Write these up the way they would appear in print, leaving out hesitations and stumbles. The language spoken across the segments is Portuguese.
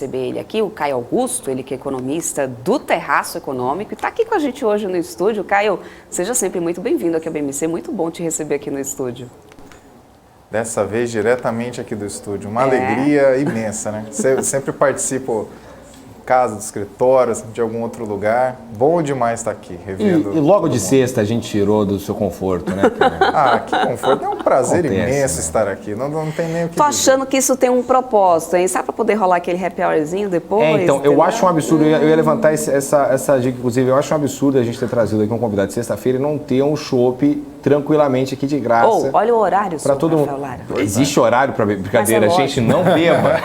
Receber ele aqui, o Caio Augusto, ele que é economista do Terraço Econômico e está aqui com a gente hoje no estúdio. Caio, seja sempre muito bem-vindo aqui ao BMC, muito bom te receber aqui no estúdio. Dessa vez diretamente aqui do estúdio, uma alegria imensa, né? Sempre participo casa, do escritório, de algum outro lugar. Bom demais estar aqui, revendo. E logo de sexta a gente tirou do seu conforto, né? Que conforto. É um prazer imenso, né? Estar aqui. Não tem nem o que Tô dizer. achando que isso tem um propósito, hein? Sabe para poder rolar aquele happy hourzinho depois? Então, entendeu? eu acho um absurdo, eu ia levantar essa dica, inclusive, eu acho um absurdo a gente ter trazido aqui um convidado de sexta-feira e não ter um chopp tranquilamente aqui de graça. Olha o horário, para todo mundo. Lara. Existe horário para brincadeira, Mas é gente, não beba.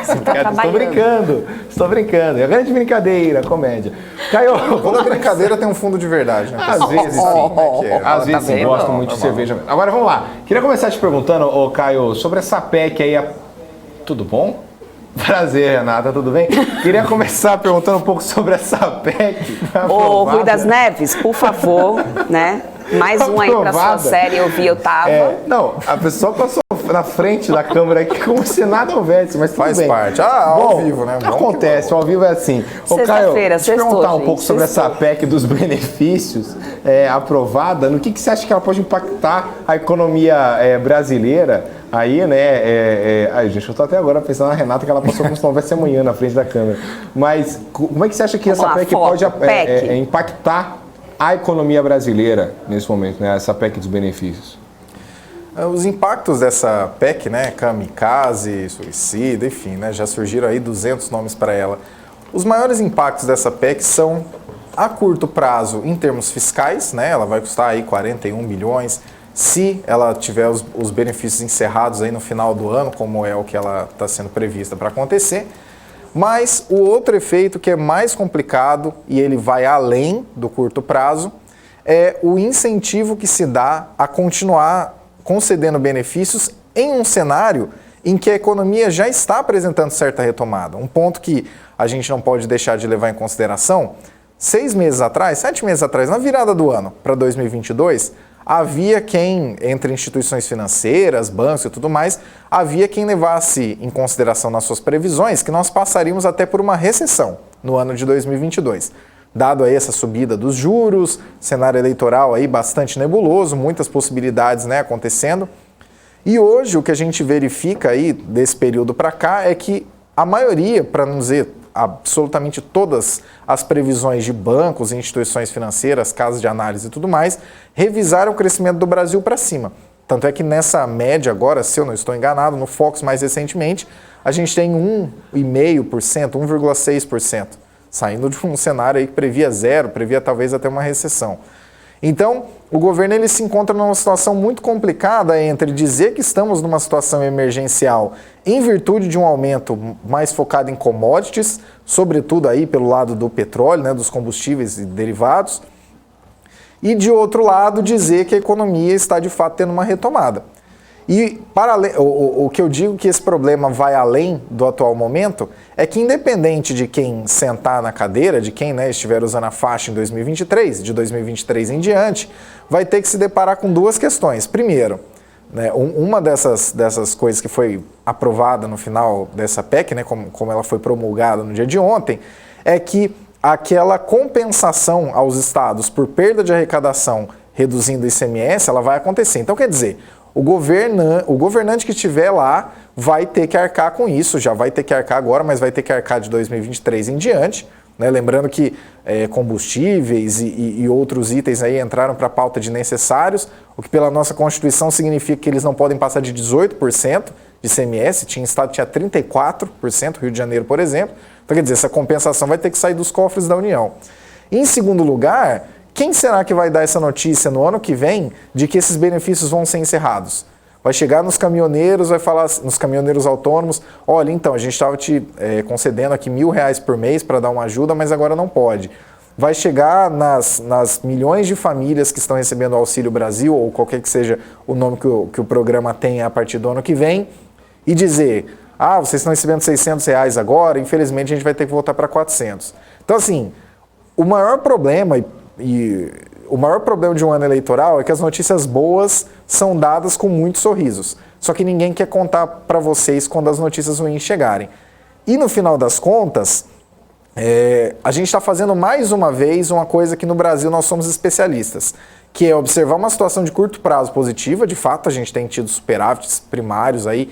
Estou brincando. É grande brincadeira, comédia. Caio, Toda brincadeira tem um fundo de verdade, né? às vezes sim. Às vezes vendo? gosto muito de cerveja. Agora vamos lá. Queria começar te perguntando, Caio, sobre essa PEC aí. Tudo bom? Prazer, Renata, tudo bem? Queria começar perguntando um pouco sobre essa PEC. Ô, Rui das Neves, por favor, né? Mais um aí pra sua série, eu vi, eu tava. Não, a pessoa passou na frente da câmera aqui como se nada houvesse, mas tudo Faz bem. parte. Ao vivo, né? Acontece, ao vivo é assim. Caio, deixa eu perguntar um pouco sobre essa PEC dos benefícios aprovada. No que você acha que ela pode impactar a economia brasileira? Aí, né, gente, eu tô até agora pensando na Renata que ela passou como se não houvesse amanhã na frente da câmera. Mas como é que você acha que essa PEC pode impactar a economia brasileira nesse momento, né, essa PEC dos benefícios? Os impactos dessa PEC, né, kamikaze, suicida, enfim, né, já surgiram aí 200 nomes para ela. Os maiores impactos dessa PEC são a curto prazo em termos fiscais, né, ela vai custar aí 41 bilhões, se ela tiver os benefícios encerrados aí no final do ano, como é o que ela está sendo prevista para acontecer. Mas o outro efeito que é mais complicado e ele vai além do curto prazo é o incentivo que se dá a continuar concedendo benefícios em um cenário em que a economia já está apresentando certa retomada. Um ponto que a gente não pode deixar de levar em consideração, 7 meses atrás, na virada do ano para 2022, havia quem, entre instituições financeiras, bancos e tudo mais, havia quem levasse em consideração nas suas previsões que nós passaríamos até por uma recessão no ano de 2022. Dado aí essa subida dos juros, cenário eleitoral aí bastante nebuloso, muitas possibilidades, né, acontecendo. E hoje o que a gente verifica aí desse período para cá é que a maioria, para não dizer absolutamente todas as previsões de bancos, instituições financeiras, casas de análise e tudo mais, revisaram o crescimento do Brasil para cima. Tanto é que nessa média agora, se eu não estou enganado, no Focus mais recentemente, a gente tem 1,5%, 1,6%, saindo de um cenário aí que previa zero, previa talvez até uma recessão. Então, o governo ele se encontra numa situação muito complicada entre dizer que estamos numa situação emergencial em virtude de um aumento mais focado em commodities, sobretudo aí pelo lado do petróleo, né, dos combustíveis e derivados, e de outro lado dizer que a economia está de fato tendo uma retomada. E o que eu digo que esse problema vai além do atual momento é que independente de quem sentar na cadeira, de quem, né, estiver usando a faixa em 2023, de 2023 em diante, vai ter que se deparar com duas questões. Primeiro, né, uma dessas coisas que foi aprovada no final dessa PEC, né, como ela foi promulgada no dia de ontem, é que aquela compensação aos estados por perda de arrecadação reduzindo o ICMS, ela vai acontecer. Então, quer dizer, o governante que estiver lá vai ter que arcar com isso, já vai ter que arcar agora, mas vai ter que arcar de 2023 em diante. Né? Lembrando que combustíveis e outros itens aí entraram para a pauta de necessários, o que pela nossa Constituição significa que eles não podem passar de 18% de ICMS, tinha estado tinha 34%, Rio de Janeiro, por exemplo. Então, quer dizer, essa compensação vai ter que sair dos cofres da União. Em segundo lugar, quem será que vai dar essa notícia no ano que vem de que esses benefícios vão ser encerrados? Vai chegar nos caminhoneiros, vai falar nos caminhoneiros autônomos, olha, então, a gente estava te concedendo aqui R$1.000 por mês para dar uma ajuda, mas agora não pode. Vai chegar nas milhões de famílias que estão recebendo o Auxílio Brasil, ou qualquer que seja o nome que o programa tenha a partir do ano que vem, e dizer, vocês estão recebendo R$600 agora, infelizmente a gente vai ter que voltar para 400. Então, assim, o maior problema de um ano eleitoral é que as notícias boas são dadas com muitos sorrisos. Só que ninguém quer contar para vocês quando as notícias ruins chegarem. E no final das contas, a gente está fazendo mais uma vez uma coisa que no Brasil nós somos especialistas, que é observar uma situação de curto prazo positiva. De fato, a gente tem tido superávites primários aí,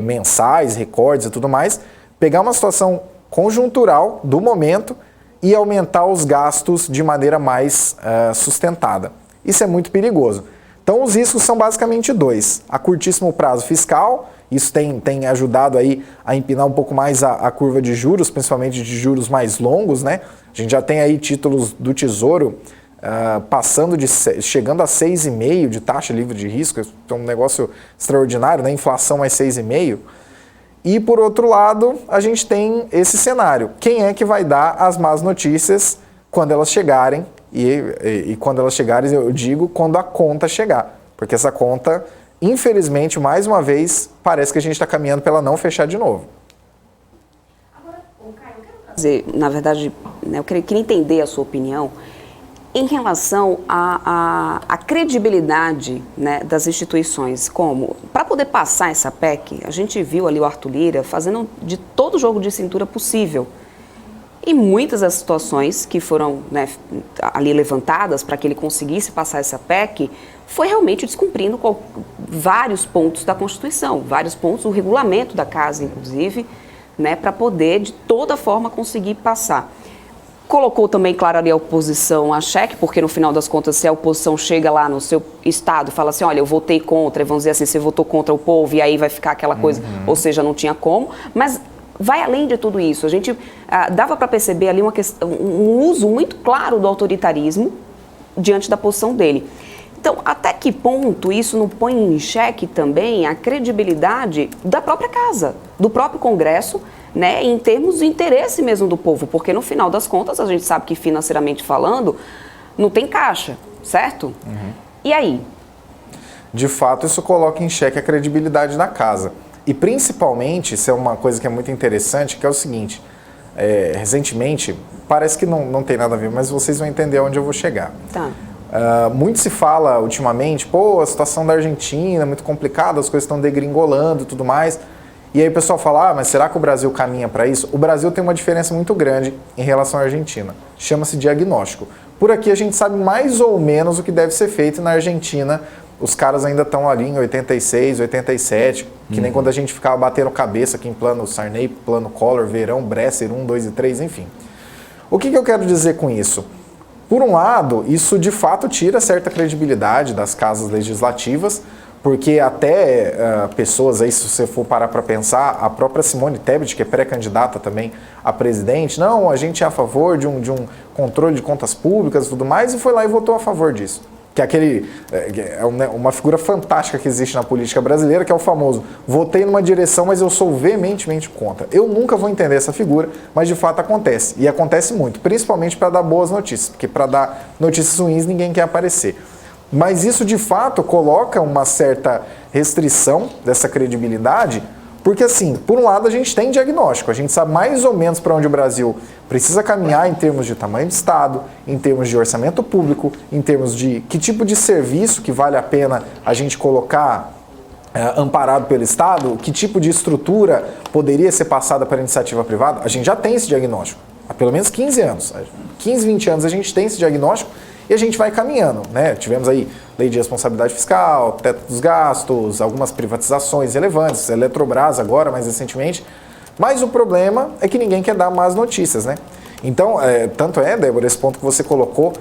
mensais, recordes e tudo mais, pegar uma situação conjuntural do momento e aumentar os gastos de maneira mais sustentada. Isso é muito perigoso. Então, os riscos são basicamente dois. A curtíssimo prazo fiscal, isso tem ajudado aí a empinar um pouco mais a curva de juros, principalmente de juros mais longos, né? A gente já tem aí títulos do Tesouro chegando a 6,5% de taxa livre de risco, é um negócio extraordinário, né? Inflação mais 6,5%. E, por outro lado, a gente tem esse cenário. Quem é que vai dar as más notícias quando elas chegarem? E quando elas chegarem, eu digo, quando a conta chegar. Porque essa conta, infelizmente, mais uma vez, parece que a gente está caminhando para ela não fechar de novo. Agora, Caio, eu quero trazer, na verdade, né, eu queria entender a sua opinião em relação à credibilidade, né, das instituições. Como, para poder passar essa PEC, a gente viu ali o Arthur Lira fazendo de todo o jogo de cintura possível. E muitas das situações que foram, né, ali levantadas para que ele conseguisse passar essa PEC foi realmente descumprindo vários pontos da Constituição, vários pontos do regulamento da Casa, inclusive, né, para poder, de toda forma, conseguir passar. Colocou também, claro, ali a oposição a xeque, porque no final das contas, se a oposição chega lá no seu estado e fala assim, olha, eu votei contra, e vamos dizer assim, você votou contra o povo, e aí vai ficar aquela coisa, ou seja, não tinha como, mas vai além de tudo isso. A gente dava para perceber ali um uso muito claro do autoritarismo diante da posição dele. Então, até que ponto isso não põe em xeque também a credibilidade da própria casa, do próprio Congresso, né, em termos de interesse mesmo do povo? Porque no final das contas, a gente sabe que financeiramente falando, não tem caixa, certo? E aí? De fato, isso coloca em xeque a credibilidade da casa. E principalmente, isso é uma coisa que é muito interessante, que é o seguinte, recentemente, parece que não tem nada a ver, mas vocês vão entender onde eu vou chegar. Tá. Muito se fala ultimamente, a situação da Argentina é muito complicada, as coisas estão degringolando e tudo mais. E aí o pessoal fala, mas será que o Brasil caminha para isso? O Brasil tem uma diferença muito grande em relação à Argentina. Chama-se diagnóstico. Por aqui a gente sabe mais ou menos o que deve ser feito. Na Argentina, os caras ainda estão ali em 86, 87, que nem quando a gente ficava batendo cabeça aqui em plano Sarney, plano Collor, Verão, Bresser, 1, 2 e 3, enfim. O que eu quero dizer com isso? Por um lado, isso de fato tira certa credibilidade das casas legislativas, porque até pessoas aí, se você for parar para pensar, a própria Simone Tebet, que é pré-candidata também a presidente, não, a gente é a favor de um controle de contas públicas e tudo mais, e foi lá e votou a favor disso. Que é uma figura fantástica que existe na política brasileira, que é o famoso, votei numa direção, mas eu sou veementemente contra. Eu nunca vou entender essa figura, mas de fato acontece. E acontece muito, principalmente para dar boas notícias, porque para dar notícias ruins ninguém quer aparecer. Mas isso de fato coloca uma certa restrição dessa credibilidade, porque assim, por um lado a gente tem diagnóstico, a gente sabe mais ou menos para onde o Brasil precisa caminhar em termos de tamanho de Estado, em termos de orçamento público, em termos de que tipo de serviço que vale a pena a gente colocar amparado pelo Estado, que tipo de estrutura poderia ser passada para a iniciativa privada. A gente já tem esse diagnóstico há pelo menos 15 anos. 15, 20 anos a gente tem esse diagnóstico e a gente vai caminhando, né? Tivemos aí lei de responsabilidade fiscal, teto dos gastos, algumas privatizações relevantes, Eletrobras agora, mais recentemente. Mas o problema é que ninguém quer dar más notícias, né? Então, tanto Débora, esse ponto que você colocou,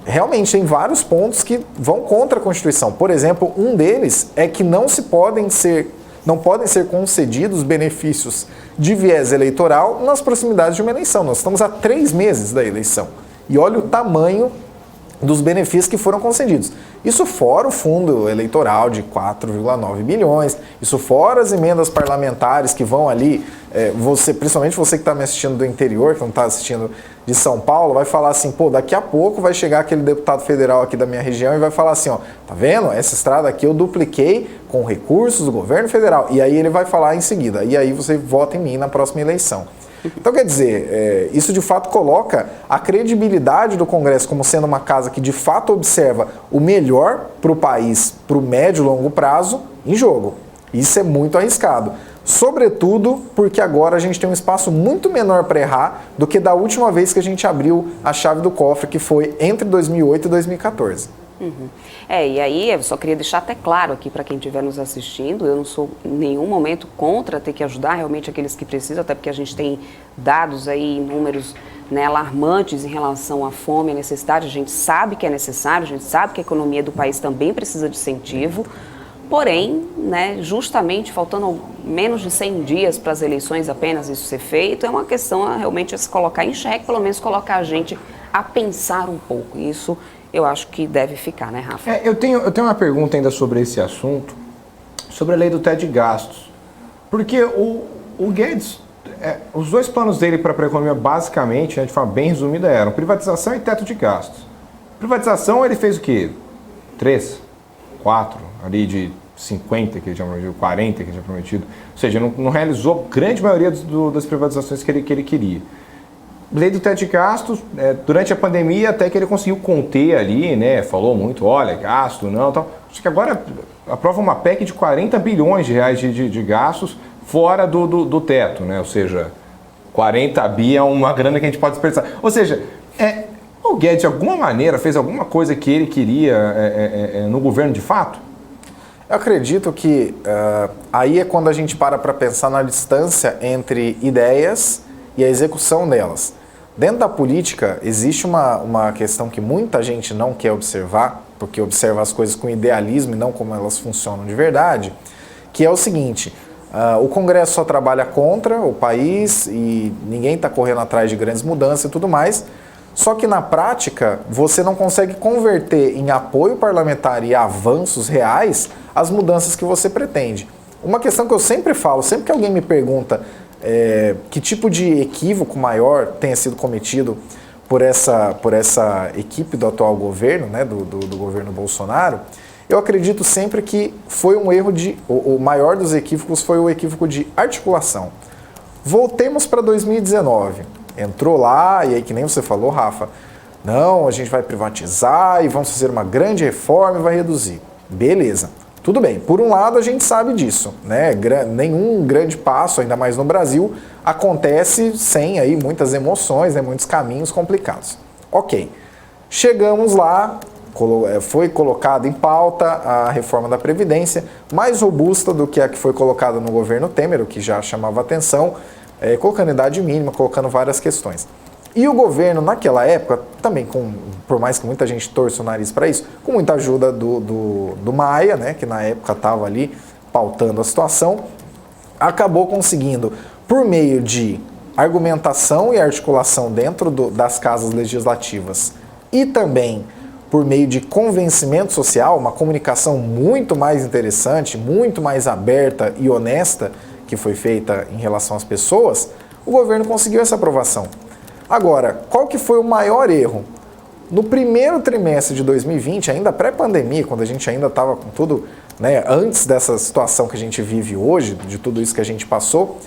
realmente tem vários pontos que vão contra a Constituição. Por exemplo, um deles é que não podem ser concedidos benefícios de viés eleitoral nas proximidades de uma eleição. Nós estamos a 3 meses da eleição. E olha o tamanho dos benefícios que foram concedidos. Isso fora o fundo eleitoral de 4,9 bilhões, isso fora as emendas parlamentares que vão ali, principalmente você que está me assistindo do interior, que não está assistindo de São Paulo, vai falar assim, daqui a pouco vai chegar aquele deputado federal aqui da minha região e vai falar assim, tá vendo? Essa estrada aqui eu dupliquei com recursos do governo federal. E aí ele vai falar em seguida, e aí você vota em mim na próxima eleição. Então, quer dizer, isso de fato coloca a credibilidade do Congresso como sendo uma casa que de fato observa o melhor para o país, para o médio e longo prazo, em jogo. Isso é muito arriscado. Sobretudo porque agora a gente tem um espaço muito menor para errar do que da última vez que a gente abriu a chave do cofre, que foi entre 2008 e 2014. E aí eu só queria deixar até claro aqui para quem estiver nos assistindo, eu não sou em nenhum momento contra ter que ajudar realmente aqueles que precisam, até porque a gente tem dados aí, números, né, alarmantes em relação à fome e à necessidade. A gente sabe que é necessário, a gente sabe que a economia do país também precisa de incentivo. Porém, né, justamente faltando menos de 100 dias para as eleições apenas isso ser feito, é uma questão realmente a se colocar em xeque, pelo menos colocar a gente a pensar um pouco. Isso eu acho que deve ficar, né, Rafa? Eu tenho uma pergunta ainda sobre esse assunto, sobre a lei do teto de gastos. Porque o Guedes, os dois planos dele para a economia, basicamente, né, de forma bem resumida, eram privatização e teto de gastos. Privatização, ele fez o quê? 3, 4, ali de 50 que ele tinha prometido, 40 que ele tinha prometido. Ou seja, não realizou a grande maioria das privatizações que ele queria. Lei do teto de gastos, durante a pandemia até que ele conseguiu conter ali, né? Falou muito, olha, gasto, não, tal. Acho que agora aprova uma PEC de 40 bilhões de reais de gastos fora do teto, né? Ou seja, 40 bi é uma grana que a gente pode desperdiçar. Ou seja, o Guedes de alguma maneira fez alguma coisa que ele queria no governo de fato? Eu acredito que aí é quando a gente para pensar na distância entre ideias e a execução delas. Dentro da política, existe uma questão que muita gente não quer observar, porque observa as coisas com idealismo e não como elas funcionam de verdade, que é o seguinte: o Congresso só trabalha contra o país e ninguém está correndo atrás de grandes mudanças e tudo mais, só que na prática você não consegue converter em apoio parlamentar e avanços reais as mudanças que você pretende. Uma questão que eu sempre falo, sempre que alguém me pergunta que tipo de equívoco maior tenha sido cometido por essa equipe do atual governo, né, do governo Bolsonaro, eu acredito sempre que foi um erro o maior dos equívocos foi o equívoco de articulação. Voltemos para 2019, entrou lá, e aí que nem você falou, Rafa, não, a gente vai privatizar e vamos fazer uma grande reforma e vai reduzir. Beleza. Tudo bem, por um lado a gente sabe disso, né? Nenhum grande passo, ainda mais no Brasil, acontece sem aí muitas emoções, né? Muitos caminhos complicados. Ok, chegamos lá, foi colocada em pauta a reforma da Previdência, mais robusta do que a que foi colocada no governo Temer, o que já chamava atenção, colocando idade mínima, colocando várias questões. E o governo, naquela época, também, por mais que muita gente torça o nariz para isso, com muita ajuda do Maia, né, que na época estava ali pautando a situação, acabou conseguindo, por meio de argumentação e articulação dentro das casas legislativas e também por meio de convencimento social, uma comunicação muito mais interessante, muito mais aberta e honesta que foi feita em relação às pessoas, o governo conseguiu essa aprovação. Agora, qual que foi o maior erro? No primeiro trimestre de 2020, ainda pré-pandemia, quando a gente ainda estava com tudo, né, antes dessa situação que a gente vive hoje, de tudo isso que a gente passou,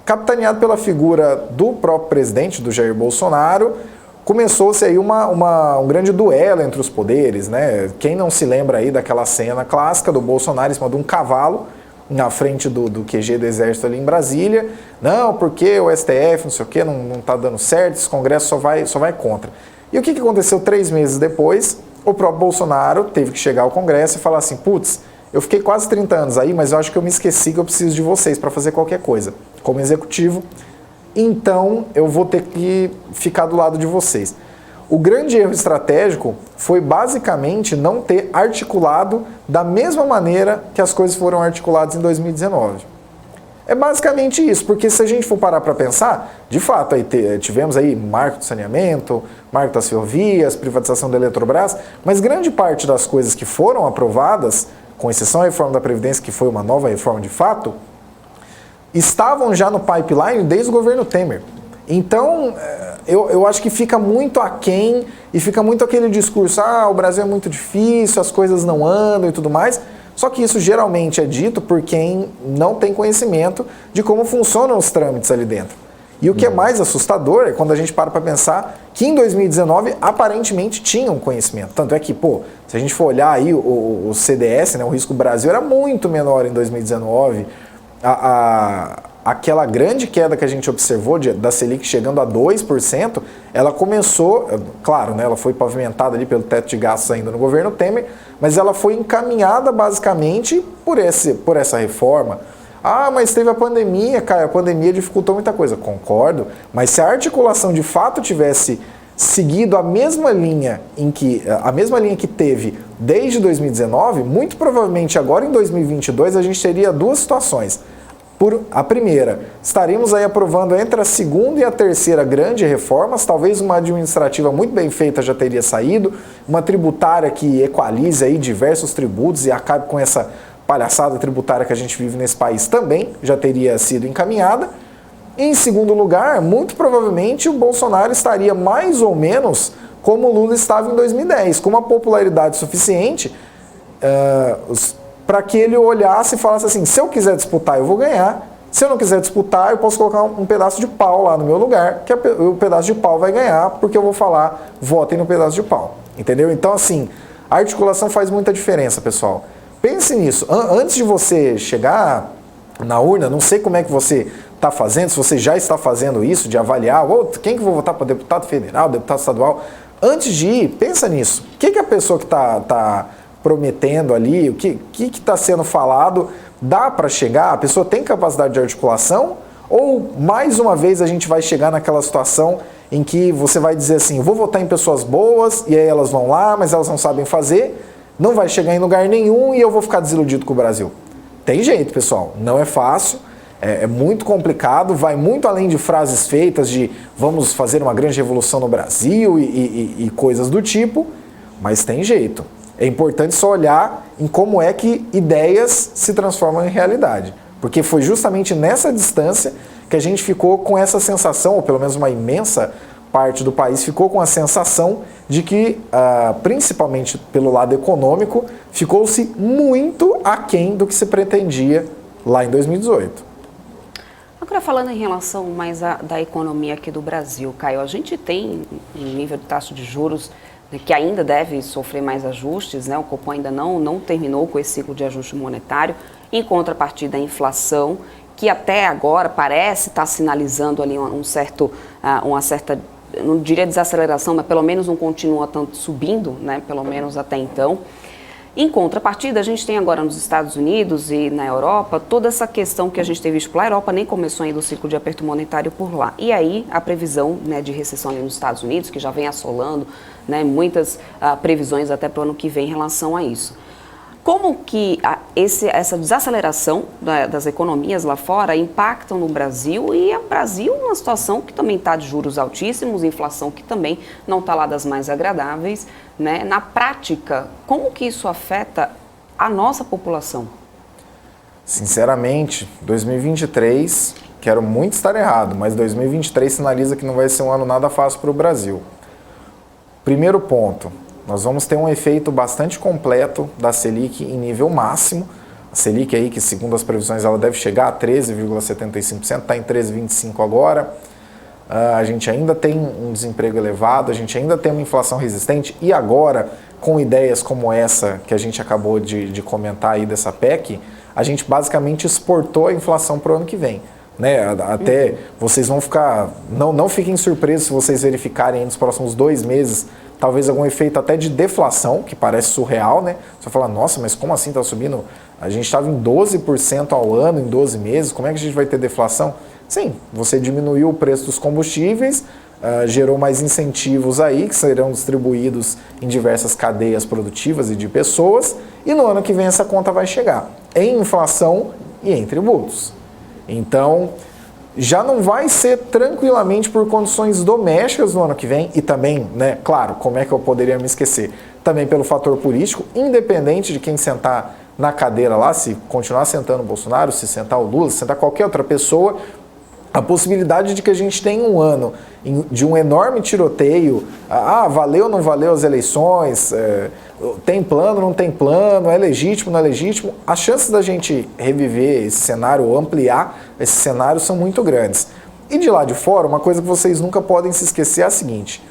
capitaneado pela figura do próprio presidente, do Jair Bolsonaro, começou-se aí um grande duelo entre os poderes, né? Quem não se lembra aí daquela cena clássica do Bolsonaro em cima de um cavalo, na frente do QG do Exército ali em Brasília, não, porque o STF, não sei o que, não está dando certo, esse Congresso só vai contra. E o que aconteceu 3 meses depois? O próprio Bolsonaro teve que chegar ao Congresso e falar assim, putz, eu fiquei quase 30 anos aí, mas eu acho que eu me esqueci que eu preciso de vocês para fazer qualquer coisa, como executivo, então eu vou ter que ficar do lado de vocês. O grande erro estratégico foi basicamente não ter articulado da mesma maneira que as coisas foram articuladas em 2019. É basicamente isso, porque se a gente for parar para pensar, de fato, aí tivemos aí marco do saneamento, marco das ferrovias, privatização da Eletrobras, mas grande parte das coisas que foram aprovadas, com exceção da reforma da Previdência, que foi uma nova reforma de fato, estavam já no pipeline desde o governo Temer. Então, eu acho que fica muito aquém e fica muito aquele discurso, o Brasil é muito difícil, as coisas não andam e tudo mais, só que isso geralmente é dito por quem não tem conhecimento de como funcionam os trâmites ali dentro. E o que é mais assustador é quando a gente para pensar que em 2019 aparentemente tinham conhecimento. Tanto é que, se a gente for olhar aí o CDS, né, o risco Brasil era muito menor em 2019. Aquela grande queda que a gente observou da Selic chegando a 2%, ela começou, claro, né, ela foi pavimentada ali pelo teto de gastos ainda no governo Temer, mas ela foi encaminhada basicamente por essa reforma. Ah, mas teve a pandemia, Caio, a pandemia dificultou muita coisa. Concordo, mas se a articulação de fato tivesse seguido a mesma linha que teve desde 2019, muito provavelmente agora em 2022 a gente teria duas situações. A primeira, estaríamos aí aprovando entre a segunda e a terceira grande reformas, talvez uma administrativa muito bem feita já teria saído, uma tributária que equalize aí diversos tributos e acabe com essa palhaçada tributária que a gente vive nesse país também já teria sido encaminhada. E, em segundo lugar, muito provavelmente o Bolsonaro estaria mais ou menos como o Lula estava em 2010, com uma popularidade suficiente para que ele olhasse e falasse assim, se eu quiser disputar eu vou ganhar, se eu não quiser disputar eu posso colocar um pedaço de pau lá no meu lugar, que o pedaço de pau vai ganhar, porque eu vou falar, votem no pedaço de pau, entendeu? Então assim, a articulação faz muita diferença, pessoal. Pense nisso, antes de você chegar na urna, não sei como é que você está fazendo, se você já está fazendo isso, de avaliar, quem que eu vou votar para deputado federal, deputado estadual, antes de ir, pensa nisso, o que a pessoa que está prometendo ali, o que está sendo falado, dá para chegar, a pessoa tem capacidade de articulação, ou mais uma vez a gente vai chegar naquela situação em que você vai dizer assim, vou votar em pessoas boas, e aí elas vão lá, mas elas não sabem fazer, não vai chegar em lugar nenhum e eu vou ficar desiludido com o Brasil. Tem jeito, pessoal, não é fácil, é muito complicado, vai muito além de frases feitas de vamos fazer uma grande revolução no Brasil e coisas do tipo, mas tem jeito. É importante só olhar em como é que ideias se transformam em realidade, porque foi justamente nessa distância que a gente ficou com essa sensação, ou pelo menos uma imensa parte do país ficou com a sensação de que, principalmente pelo lado econômico, ficou-se muito aquém do que se pretendia lá em 2018. Agora, falando em relação mais da economia aqui do Brasil, Caio, a gente tem um nível de taxa de juros, né, que ainda deve sofrer mais ajustes, né? O Copom ainda não terminou com esse ciclo de ajuste monetário, em contrapartida a inflação, que até agora parece estar sinalizando ali uma certa, não diria desaceleração, mas pelo menos não continua tanto subindo, né, pelo menos até então. Em contrapartida, a gente tem agora nos Estados Unidos e na Europa toda essa questão que a gente tem visto pela Europa, nem começou ainda o ciclo de aperto monetário por lá. E aí a previsão, né, de recessão ali nos Estados Unidos, que já vem assolando, né, muitas previsões até para o ano que vem em relação a isso. Como que essa desaceleração das economias lá fora impactam no Brasil e o Brasil numa situação que também está de juros altíssimos, inflação que também não está lá das mais agradáveis, né? Na prática, como que isso afeta a nossa população? Sinceramente, 2023, quero muito estar errado, mas 2023 sinaliza que não vai ser um ano nada fácil para o Brasil. Primeiro ponto. Nós vamos ter um efeito bastante completo da Selic em nível máximo. A Selic aí, que segundo as previsões, ela deve chegar a 13,75%, está em 13,25% agora. A gente ainda tem um desemprego elevado, a gente ainda tem uma inflação resistente e agora, com ideias como essa que a gente acabou de comentar aí dessa PEC, a gente basicamente exportou a inflação para o ano que vem. Né? Até vocês vão ficar... Não fiquem surpresos se vocês verificarem nos próximos 2 meses talvez algum efeito até de deflação, que parece surreal, né? Você fala, nossa, mas como assim está subindo? A gente estava em 12% ao ano, em 12 meses, como é que a gente vai ter deflação? Sim, você diminuiu o preço dos combustíveis, gerou mais incentivos aí, que serão distribuídos em diversas cadeias produtivas e de pessoas, e no ano que vem essa conta vai chegar em inflação e em tributos. Então, já não vai ser tranquilamente por condições domésticas no ano que vem e também, né, claro, como é que eu poderia me esquecer? Também pelo fator político, independente de quem sentar na cadeira lá, se continuar sentando o Bolsonaro, se sentar o Lula, se sentar qualquer outra pessoa, a possibilidade de que a gente tenha um ano de um enorme tiroteio, valeu ou não valeu as eleições, tem plano, não tem plano, é legítimo, não é legítimo, as chances da gente reviver esse cenário ou ampliar esse cenário são muito grandes. E de lá de fora, uma coisa que vocês nunca podem se esquecer é a seguinte.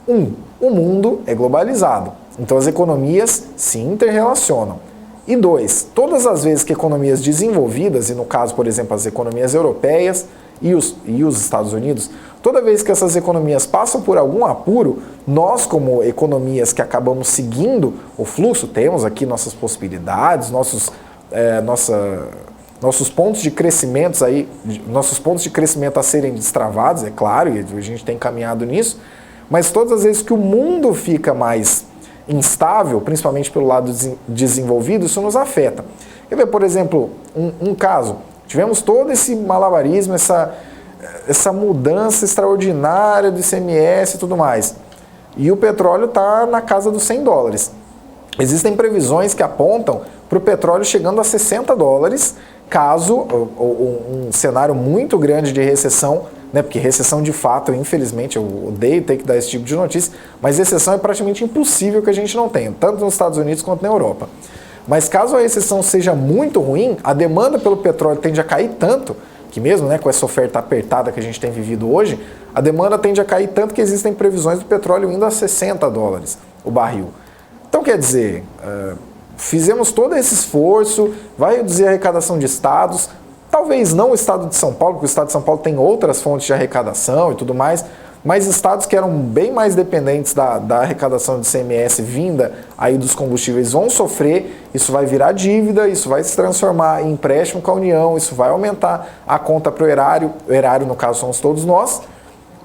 O mundo é globalizado, então as economias se interrelacionam. E 2, todas as vezes que economias desenvolvidas, e no caso, por exemplo, as economias europeias e os Estados Unidos, toda vez que essas economias passam por algum apuro, nós como economias que acabamos seguindo o fluxo, temos aqui nossas possibilidades, nossos pontos de crescimento a serem destravados, é claro, e a gente tem caminhado nisso, mas todas as vezes que o mundo fica mais instável, principalmente pelo lado desenvolvido, isso nos afeta. Quer ver, por exemplo, um caso, tivemos todo esse malabarismo, essa mudança extraordinária do ICMS e tudo mais, e o petróleo está na casa dos $100. Existem previsões que apontam para o petróleo chegando a $60, caso um cenário muito grande de recessão, né, porque recessão de fato, infelizmente, eu odeio ter que dar esse tipo de notícia, mas recessão é praticamente impossível que a gente não tenha, tanto nos Estados Unidos quanto na Europa. Mas caso a recessão seja muito ruim, a demanda pelo petróleo tende a cair tanto, que mesmo, né, com essa oferta apertada que a gente tem vivido hoje, a demanda tende a cair tanto que existem previsões do petróleo indo a $60 o barril. Então, quer dizer, fizemos todo esse esforço, vai reduzir a arrecadação de estados, talvez não o estado de São Paulo, porque o estado de São Paulo tem outras fontes de arrecadação e tudo mais, mas estados que eram bem mais dependentes da arrecadação de ICMS vinda aí dos combustíveis vão sofrer, isso vai virar dívida, isso vai se transformar em empréstimo com a União, isso vai aumentar a conta para o erário no caso somos todos nós.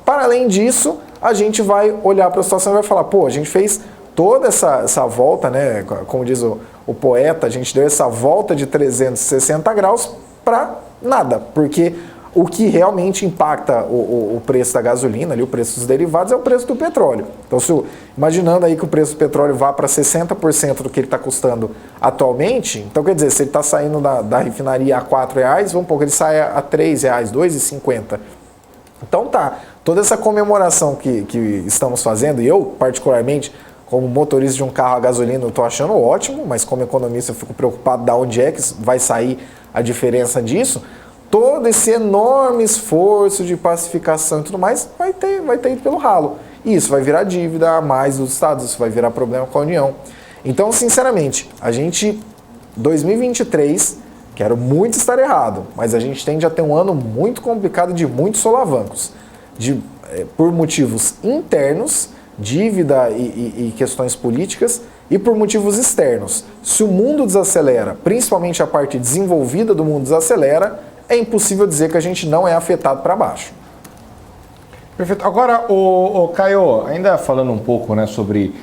Para além disso, a gente vai olhar para a situação e vai falar, pô, a gente fez toda essa volta, né, como diz o poeta, a gente deu essa volta de 360 graus para nada, porque o que realmente impacta o preço da gasolina, ali, o preço dos derivados, é o preço do petróleo. Então, imaginando aí que o preço do petróleo vá para 60% do que ele está custando atualmente, então quer dizer, se ele está saindo da refinaria a R$4, vamos supor que ele saia a R$3, R$2,50. Então tá, toda essa comemoração que estamos fazendo, e eu particularmente, como motorista de um carro a gasolina, eu estou achando ótimo, mas como economista eu fico preocupado de onde é que vai sair a diferença disso. Todo esse enorme esforço de pacificação e tudo mais vai ter ido pelo ralo. E isso vai virar dívida a mais dos estados, isso vai virar problema com a União. Então, sinceramente, a gente, 2023, quero muito estar errado, mas a gente tende a ter um ano muito complicado de muitos solavancos, por motivos internos, dívida e questões políticas, e por motivos externos. Se o mundo desacelera, principalmente a parte desenvolvida do mundo desacelera, é impossível dizer que a gente não é afetado para baixo. Perfeito. Agora, Caio, ainda falando um pouco, né, sobre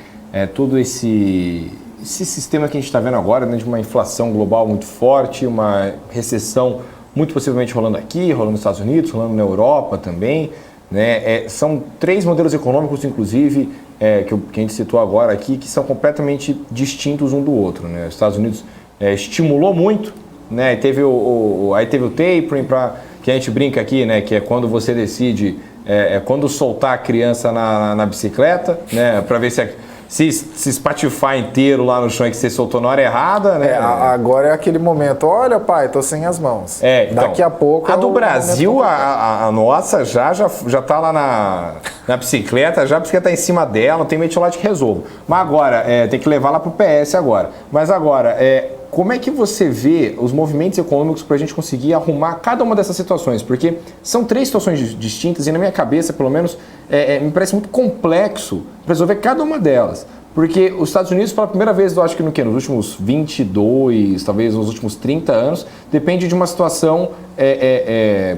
todo esse sistema que a gente está vendo agora, né, de uma inflação global muito forte, uma recessão muito possivelmente rolando aqui, rolando nos Estados Unidos, rolando na Europa também, né? São 3 modelos econômicos, inclusive, que a gente citou agora aqui, que são completamente distintos um do outro, né? Os Estados Unidos estimulou muito, né? Aí teve o tapering, que a gente brinca aqui, né? Que é quando você decide, quando soltar a criança na bicicleta, né? Para ver se espatifar inteiro lá no chão é que você soltou na hora errada, né? Agora é aquele momento, olha pai, tô sem as mãos. Então, daqui a pouco... A do Brasil, a nossa já tá lá na bicicleta, já a bicicleta tá em cima dela, não tem metiolate que resolva. Mas agora, tem que levar lá pro PS agora. Mas agora, como é que você vê os movimentos econômicos para a gente conseguir arrumar cada uma dessas situações? Porque são 3 situações distintas e na minha cabeça, pelo menos, me parece muito complexo resolver cada uma delas. Porque os Estados Unidos, pela primeira vez, eu acho que nos últimos 22, talvez nos últimos 30 anos, depende de uma situação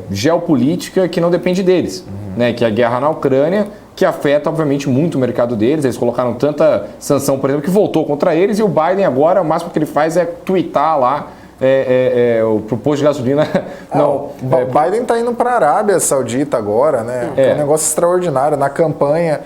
geopolítica que não depende deles, né? Que é a guerra na Ucrânia, que afeta, obviamente, muito o mercado deles. Eles colocaram tanta sanção, por exemplo, que voltou contra eles, e o Biden agora, o máximo que ele faz é tweetar lá o posto de gasolina. Biden está indo para a Arábia Saudita agora, né? É um negócio extraordinário. Na campanha,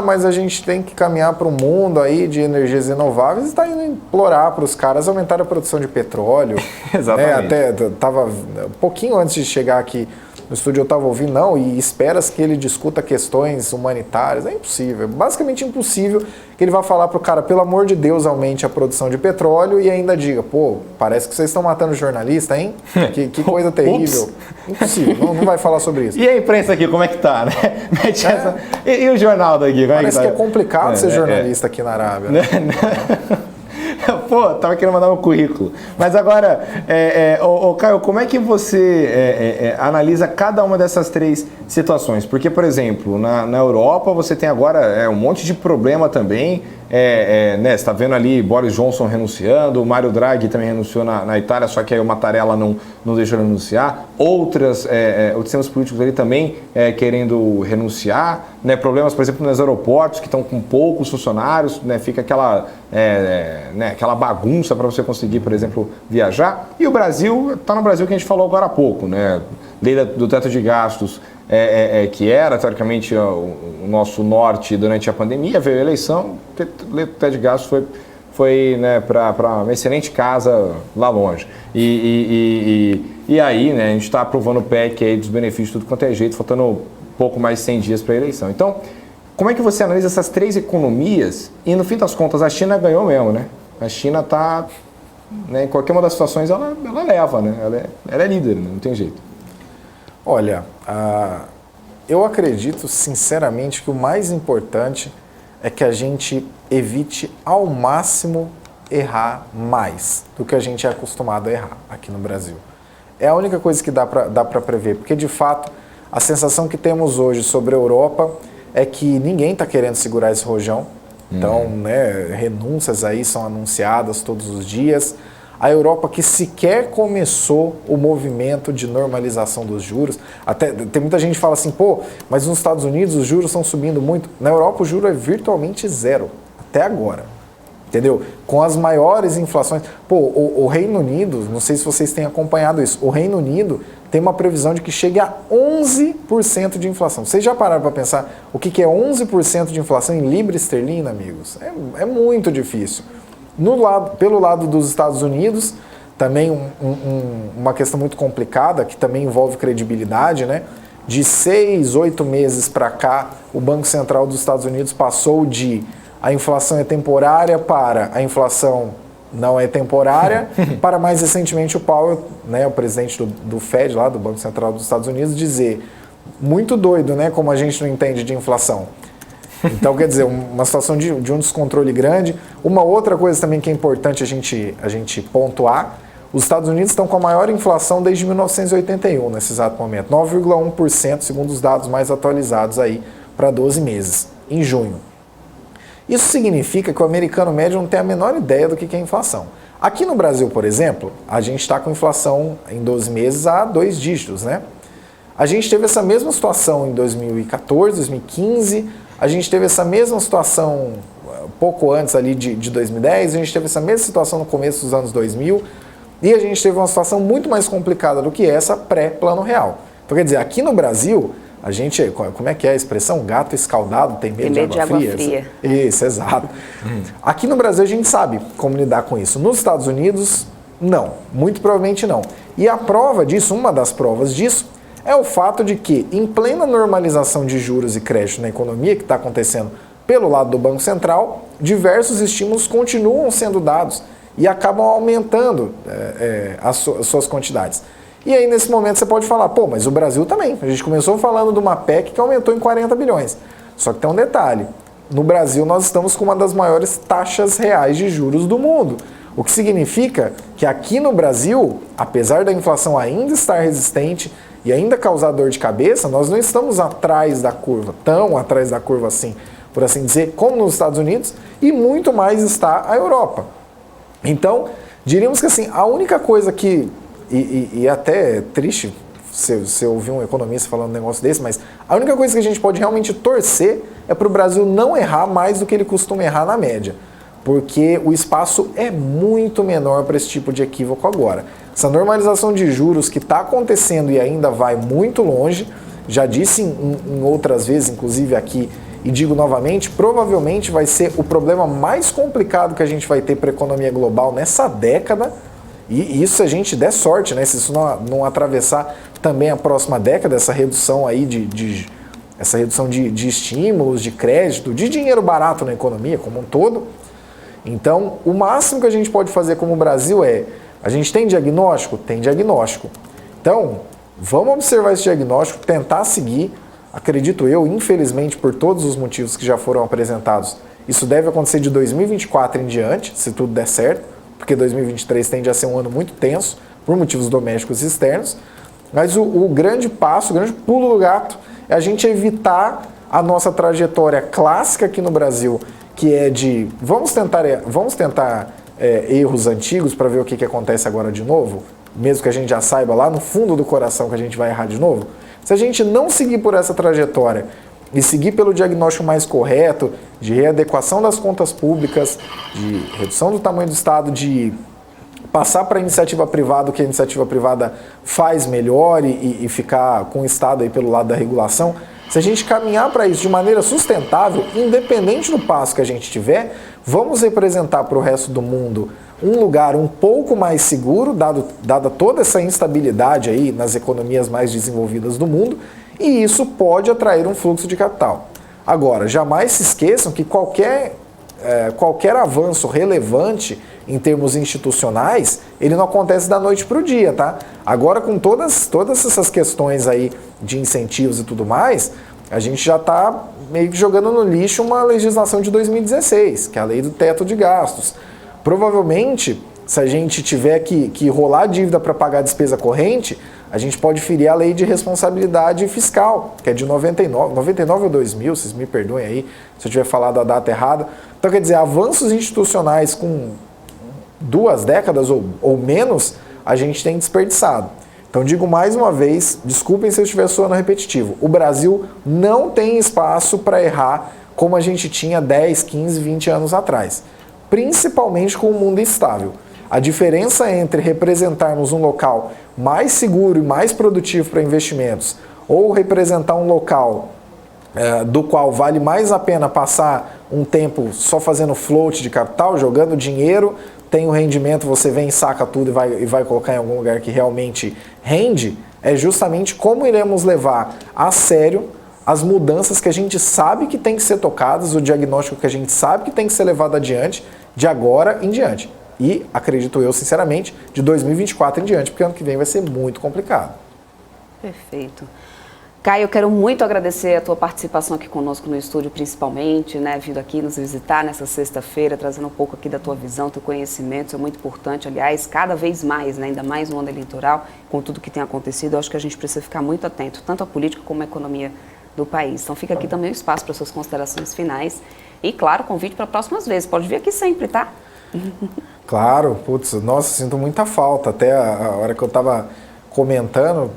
mas a gente tem que caminhar para um mundo aí de energias renováveis, e está indo implorar para os caras aumentar a produção de petróleo. Exatamente. Até estava um pouquinho antes de chegar aqui no estúdio eu estava ouvindo, não, e espera-se que ele discuta questões humanitárias. É impossível, é basicamente impossível que ele vá falar para o cara, pelo amor de Deus, aumente a produção de petróleo e ainda diga, pô, parece que vocês estão matando jornalista, hein? Que coisa terrível. Impossível, não vai falar sobre isso. E a imprensa aqui, como é que tá, né? E o jornal daqui, como parece é que tá? Que é complicado ser jornalista aqui na Arábia. Né? Pô, tava querendo mandar meu currículo. Mas agora, Caio, como é que você analisa cada uma dessas três situações? Porque, por exemplo, na Europa você tem agora um monte de problema também. Né, você está vendo ali Boris Johnson renunciando, o Mário Draghi também renunciou na Itália, só que aí o Mattarella não deixou renunciar. Outros sistemas políticos ali também querendo renunciar. Né, problemas, por exemplo, nos aeroportos que estão com poucos funcionários, né, fica aquela bagunça para você conseguir, por exemplo, viajar. E o Brasil, está no Brasil que a gente falou agora há pouco, né? Lei do teto de gastos, que era, teoricamente, o nosso norte durante a pandemia, veio a eleição, lei do teto de gastos foi né, para uma excelente casa lá longe. E aí, né, a gente está aprovando o PEC aí dos benefícios, tudo quanto é jeito, faltando pouco mais de 100 dias para a eleição. Então, como é que você analisa essas três economias? E, no fim das contas, a China ganhou mesmo, né? A China está, né, em qualquer uma das situações, ela leva, né? Ela é líder, né? Não tem jeito. Olha, eu acredito, sinceramente, que o mais importante é que a gente evite ao máximo errar mais do que a gente é acostumado a errar aqui no Brasil. É a única coisa que dá para prever, porque, de fato, a sensação que temos hoje sobre a Europa é que ninguém está querendo segurar esse rojão. Então, né, renúncias aí são anunciadas todos os dias. A Europa que sequer começou o movimento de normalização dos juros. Até tem muita gente que fala assim, pô, mas nos Estados Unidos os juros estão subindo muito. Na Europa o juro é virtualmente zero, até agora. Entendeu? Com as maiores inflações. Pô, o Reino Unido, não sei se vocês têm acompanhado isso, o Reino Unido tem uma previsão de que chegue a 11% de inflação. Vocês já pararam para pensar o que é 11% de inflação em libra esterlina, amigos? É muito difícil. Pelo lado dos Estados Unidos, também uma questão muito complicada, que também envolve credibilidade, né? De 6, 8 meses para cá, o Banco Central dos Estados Unidos passou de a inflação é temporária para a inflação não é temporária, para mais recentemente o Powell, né, o presidente do Fed, lá do Banco Central dos Estados Unidos, dizer, muito doido, né, como a gente não entende de inflação. Então, quer dizer, uma situação de um descontrole grande. Uma outra coisa também que é importante a gente pontuar, os Estados Unidos estão com a maior inflação desde 1981, nesse exato momento, 9,1%, segundo os dados mais atualizados aí para 12 meses, em junho. Isso significa que o americano médio não tem a menor ideia do que é inflação. Aqui no Brasil, por exemplo, a gente está com inflação em 12 meses a 2 dígitos, né? A gente teve essa mesma situação em 2014, 2015, a gente teve essa mesma situação pouco antes ali de 2010, a gente teve essa mesma situação no começo dos anos 2000 e a gente teve uma situação muito mais complicada do que essa pré-plano real. Então, quer dizer, aqui no Brasil, a gente, como é que é a expressão? Gato escaldado tem medo de água fria? Isso, exato. Aqui no Brasil a gente sabe como lidar com isso. Nos Estados Unidos, não. Muito provavelmente não. E a prova disso, uma das provas disso, é o fato de que, em plena normalização de juros e crédito na economia, que está acontecendo pelo lado do Banco Central, diversos estímulos continuam sendo dados e acabam aumentando as suas quantidades. E aí, nesse momento, você pode falar, pô, mas o Brasil também. A gente começou falando de uma PEC que aumentou em 40 bilhões. Só que tem um detalhe. No Brasil, nós estamos com uma das maiores taxas reais de juros do mundo. O que significa que aqui no Brasil, apesar da inflação ainda estar resistente e ainda causar dor de cabeça, nós não estamos atrás da curva, tão atrás da curva assim, por assim dizer, como nos Estados Unidos, e muito mais está a Europa. Então, diríamos que assim, a única coisa que... E até é triste você ouvir um economista falando um negócio desse, mas a única coisa que a gente pode realmente torcer é para o Brasil não errar mais do que ele costuma errar na média, porque o espaço é muito menor para esse tipo de equívoco agora. Essa normalização de juros que está acontecendo e ainda vai muito longe, já disse em outras vezes, inclusive aqui, e digo novamente, provavelmente vai ser o problema mais complicado que a gente vai ter para a economia global nessa década. E isso se a gente der sorte, né? Se isso não atravessar também a próxima década, essa redução aí essa redução de estímulos, de crédito, de dinheiro barato na economia como um todo. Então, o máximo que a gente pode fazer como Brasil a gente tem diagnóstico? Tem diagnóstico. Então, vamos observar esse diagnóstico, tentar seguir. Acredito eu, infelizmente, por todos os motivos que já foram apresentados, isso deve acontecer de 2024 em diante, se tudo der certo, porque 2023 tende a ser um ano muito tenso, por motivos domésticos e externos. Mas o grande passo, o grande pulo do gato, é a gente evitar a nossa trajetória clássica aqui no Brasil, que é de vamos tentar erros antigos para ver o que acontece agora de novo, mesmo que a gente já saiba lá no fundo do coração que a gente vai errar de novo. Se a gente não seguir por essa trajetória e seguir pelo diagnóstico mais correto, de readequação das contas públicas, de redução do tamanho do Estado, de passar para a iniciativa privada o que a iniciativa privada faz melhor e ficar com o Estado aí pelo lado da regulação, se a gente caminhar para isso de maneira sustentável, independente do passo que a gente tiver, vamos representar para o resto do mundo um lugar um pouco mais seguro, dada toda essa instabilidade aí nas economias mais desenvolvidas do mundo, e isso pode atrair um fluxo de capital. Agora, jamais se esqueçam que qualquer avanço relevante em termos institucionais, ele não acontece da noite para o dia, tá? Agora, com todas essas questões aí de incentivos e tudo mais, a gente já está meio que jogando no lixo uma legislação de 2016, que é a lei do teto de gastos. Provavelmente, se a gente tiver que rolar dívida para pagar a despesa corrente, a gente pode ferir a lei de responsabilidade fiscal, que é de 99 ou 2000, vocês me perdoem aí se eu tiver falado a data errada. Então, quer dizer, avanços institucionais com 2 décadas ou menos, a gente tem desperdiçado. Então, digo mais uma vez, desculpem se eu estiver soando repetitivo, o Brasil não tem espaço para errar como a gente tinha 10, 15, 20 anos atrás, principalmente com o mundo instável. A diferença entre representarmos um local mais seguro e mais produtivo para investimentos ou representar um local do qual vale mais a pena passar um tempo só fazendo float de capital, jogando dinheiro, tem o rendimento, você vem, saca tudo e vai colocar em algum lugar que realmente rende, é justamente como iremos levar a sério as mudanças que a gente sabe que tem que ser tocadas, o diagnóstico que a gente sabe que tem que ser levado adiante de agora em diante. E, acredito eu, sinceramente, de 2024 em diante, porque ano que vem vai ser muito complicado. Perfeito. Caio, eu quero muito agradecer a tua participação aqui conosco no estúdio, principalmente, né, vindo aqui nos visitar nessa sexta-feira, trazendo um pouco aqui da tua visão, teu conhecimento, isso é muito importante, aliás, cada vez mais, né, ainda mais no ano eleitoral, com tudo que tem acontecido, eu acho que a gente precisa ficar muito atento, tanto à política como à economia do país. Então fica aqui também o espaço para suas considerações finais e, claro, convite para próximas vezes, pode vir aqui sempre, tá? Claro, putz, nossa, sinto muita falta, até a hora que eu estava comentando,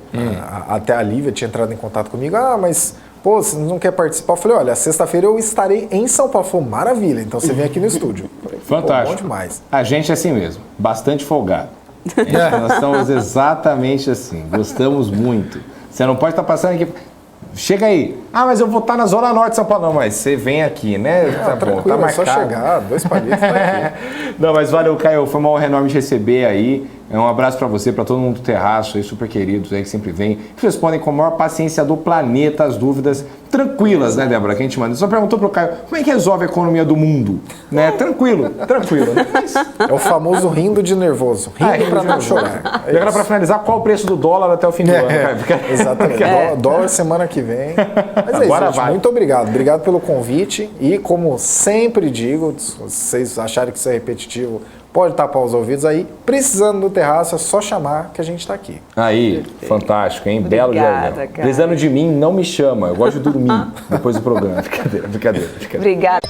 até a Lívia tinha entrado em contato comigo, mas, pô, você não quer participar? Eu falei, olha, sexta-feira eu estarei em São Paulo. Falei, maravilha, então você vem aqui no estúdio. Falei, fantástico. Bom demais. A gente é assim mesmo, bastante folgado. Nós somos exatamente assim, gostamos muito. Você não pode estar passando aqui... Chega aí. Mas eu vou estar na Zona Norte de São Paulo. Não, mas você vem aqui, né? Tá bom, tá marcado. É só chegar, 2 palitos tá aqui. Não, mas valeu, Caio. Foi uma honra enorme te receber aí. Um abraço para você, para todo mundo do Terraço, aí, super queridos aí que sempre vem. Que respondem com a maior paciência do planeta as dúvidas tranquilas, né, Débora? Que a gente manda. Só perguntou pro Caio, como é que resolve a economia do mundo? Né? Tranquilo. É o famoso rindo de nervoso. Rindo para não chorar. E agora, para finalizar, qual o preço do dólar até o fim do ano, Caio? Exatamente. Dólar semana que vem. Mas é isso, gente. Muito obrigado. Obrigado pelo convite. E como sempre digo, se vocês acharem que isso é repetitivo, pode tapar os ouvidos aí. Precisando do Terraço, é só chamar que a gente está aqui. Aí, perfeito. Fantástico, hein? Obrigada, belo dia. Precisando de mim, não me chama. Eu gosto de dormir depois do programa. Brincadeira. Obrigada.